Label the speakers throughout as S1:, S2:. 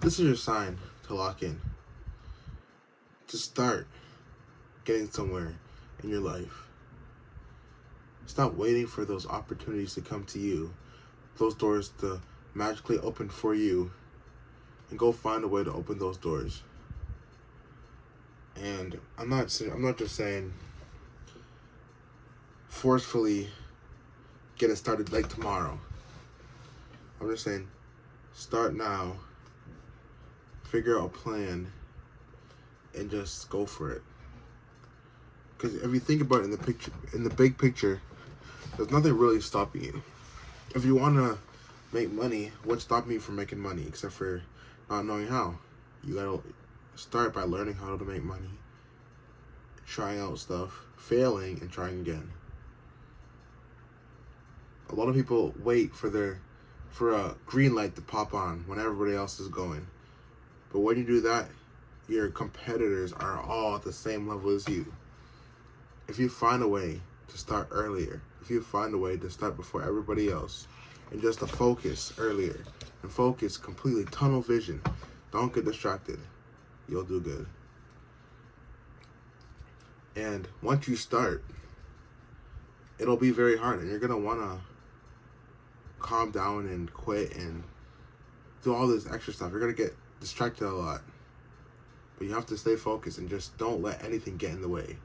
S1: This is your sign to lock in, to start getting somewhere in your life. Stop waiting for those opportunities to come to you, those doors to magically open for you, and go find a way to open those doors. And I'm not just saying forcefully get it started like tomorrow. I'm just saying start now, figure out a plan, and just go for it. Because if you think about it in the big picture, there's nothing really stopping you. If you want to make money, what's stopping you from making money except for not knowing how? You gotta start by learning how to make money, trying out stuff, failing, and trying again. A lot of people wait for a green light to pop on when everybody else is going. But when you do that, your competitors are all at the same level as you. If you find a way to start earlier, if you find a way to start before everybody else, and just to focus earlier, and focus completely tunnel vision, don't get distracted, you'll do good. And once you start, it'll be very hard, and you're gonna wanna calm down and quit and do all this extra stuff. You're gonna get distracted a lot, but you have to stay focused and just don't let anything get in the way.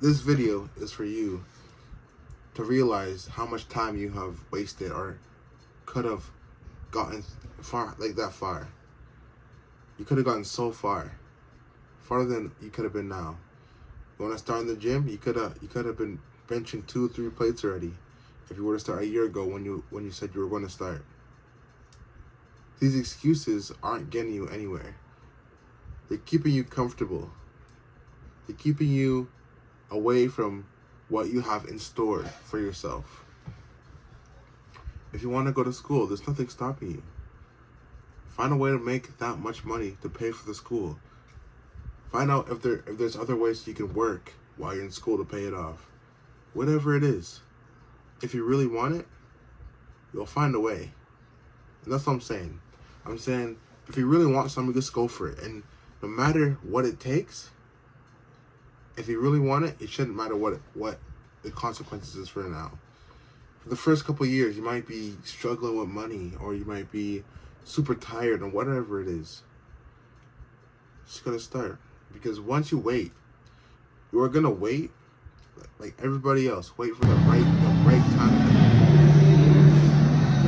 S1: This video is for you to realize how much time you have wasted or could have gotten far, like that far. You could have gotten so far, farther than you could have been now. You want to start in the gym? You could have been benching 2-3 plates already if you were to start a year ago when you said you were going to start. These excuses aren't getting you anywhere. They're keeping you comfortable. They're keeping you away from what you have in store for yourself. If you want to go to school, there's nothing stopping you. Find a way to make that much money to pay for the school. Find out if there's other ways you can work while you're in school to pay it off. Whatever it is, if you really want it, you'll find a way. And that's what I'm saying. I'm saying if you really want something, just go for it. And no matter what it takes, if you really want it, it shouldn't matter what the consequences is for now. For the first couple of years, you might be struggling with money, or you might be super tired, or whatever it is. Just gotta start. Because once you wait, you are gonna wait like everybody else. Wait for the right time.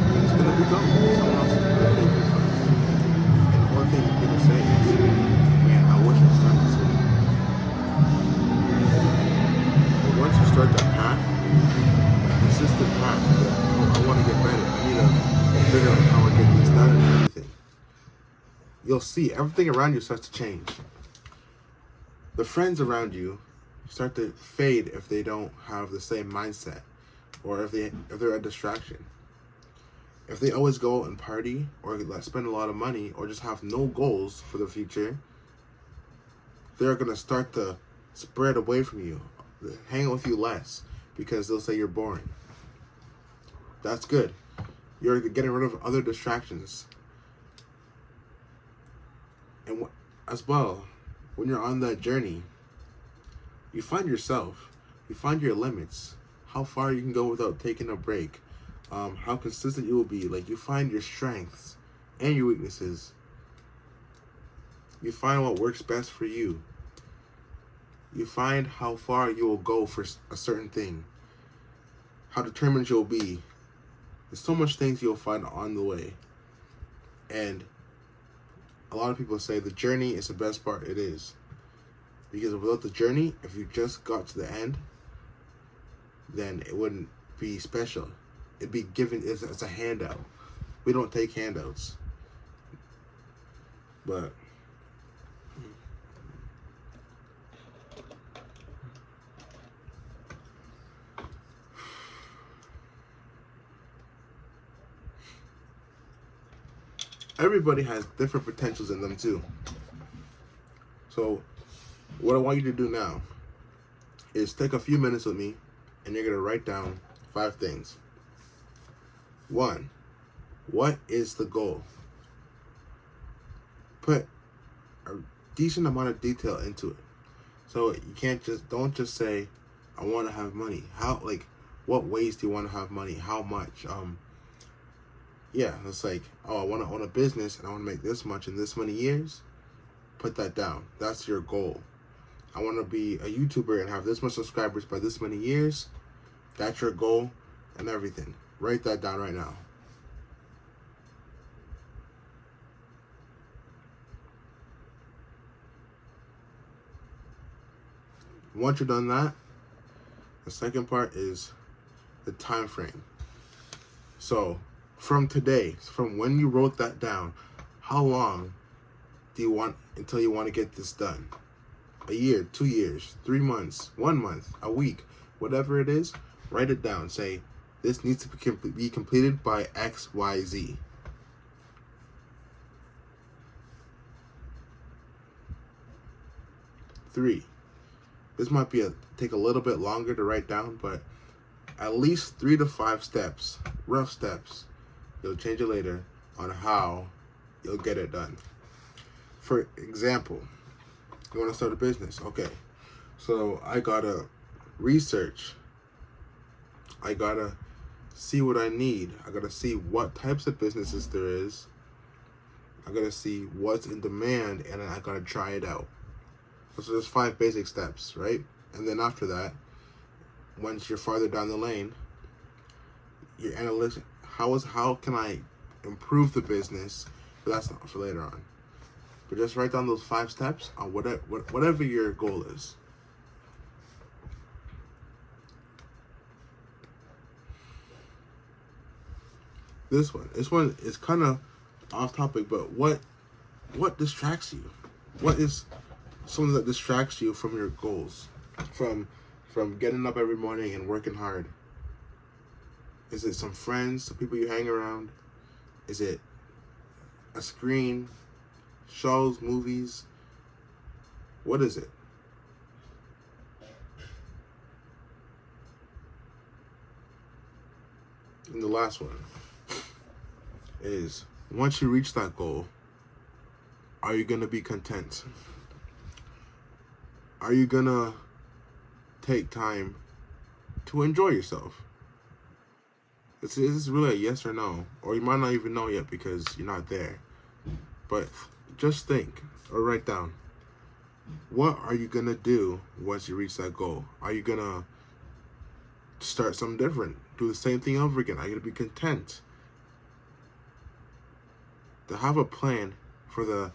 S1: And it's gonna be gone. Someone else is gonna take your place. And the one thing you're gonna say is, man, I wish I started sooner. But once you start that path, consistent path, I want to get better. I need to figure out how I get this done and everything. You'll see everything around you starts to change. The friends around you start to fade if they don't have the same mindset, or if they're a distraction. If they always go and party, or spend a lot of money, or just have no goals for the future, they're gonna start to spread away from you, hang out with you less, because they'll say you're boring. That's good. You're getting rid of other distractions. And as well, when you're on that journey, you find yourself, you find your limits, how far you can go without taking a break, how consistent you will be. Like, you find your strengths and your weaknesses. You find what works best for you. You find how far you will go for a certain thing, how determined you'll be. There's so much things you'll find on the way. And a lot of people say the journey is the best part. It is. Because without the journey, if you just got to the end, then it wouldn't be special. It'd be given as a handout. We don't take handouts. But everybody has different potentials in them too. So what I want you to do now is take a few minutes with me, and you're going to write down 5 things. 1, What is the goal? Put a decent amount of detail into it. So you don't just say, I want to have money. How, like, what ways do you want to have money? How much? Yeah, it's like, oh, I want to own a business and I want to make this much in this many years. Put that down. That's your goal. I want to be a YouTuber and have this much subscribers by this many years. That's your goal and everything. Write that down right now. Once you're done that, the second part is the time frame. So from today, from when you wrote that down, how long do you want until you want to get this done? A year, 2 years, 3 months, 1 month, a week, whatever it is, write it down. Say, this needs to be completed by X, Y, Z. Three. This might take a little bit longer to write down, but at least 3 to 5 steps, rough steps, you'll change it later, on how you'll get it done. For example, you want to start a business. Okay, so I gotta research. I gotta see what I need. I gotta see what types of businesses there is. I gotta see what's in demand, and I gotta try it out. So there's 5 basic steps, right? And then after that, once you're farther down the lane, your analytics, how can I improve the business? But that's not for later on. But just write down those 5 steps on whatever your goal is. This one is kind of off topic, but what distracts you? What is something that distracts you from your goals, from getting up every morning and working hard? Is it some friends, some people you hang around? Is it a screen, shows, movies? What is it? And the last one is, once you reach that goal, are you going to be content? Are you going to take time to enjoy yourself? Is this really a yes or no? Or you might not even know yet because you're not there. But just think or write down, what are you going to do once you reach that goal? Are you going to start something different? Do the same thing over again? Are you going to be content? To have a plan for the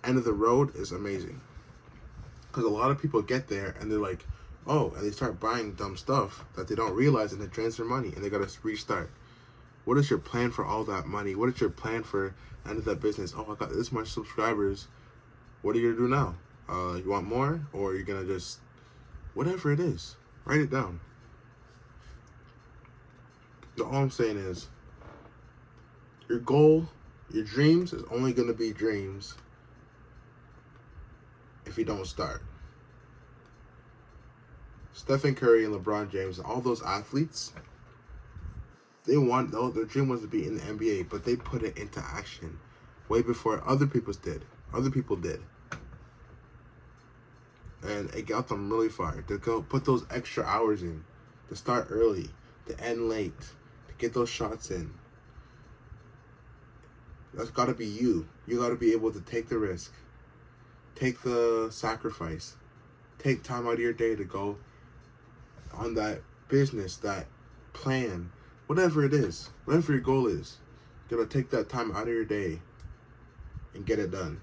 S1: end of the road is amazing. Because a lot of people get there and they're like, oh, and they start buying dumb stuff that they don't realize, and it drains their money and they got to restart. What is your plan for all that money? What is your plan for the end of that business? Oh, I got this much subscribers. What are you going to do now? You want more? Or are you going to just, whatever it is, write it down. All I'm saying is, your goal, your dreams is only going to be dreams if you don't start. Stephen Curry and LeBron James, all those athletes, their dream was to be in the NBA, but they put it into action way before other people did. And it got them really far. To go put those extra hours in, to start early, to end late, to get those shots in. That's got to be you. You got to be able to take the risk, take the sacrifice, take time out of your day to go on that business, that plan, whatever it is, whatever your goal is. You got to take that time out of your day and get it done.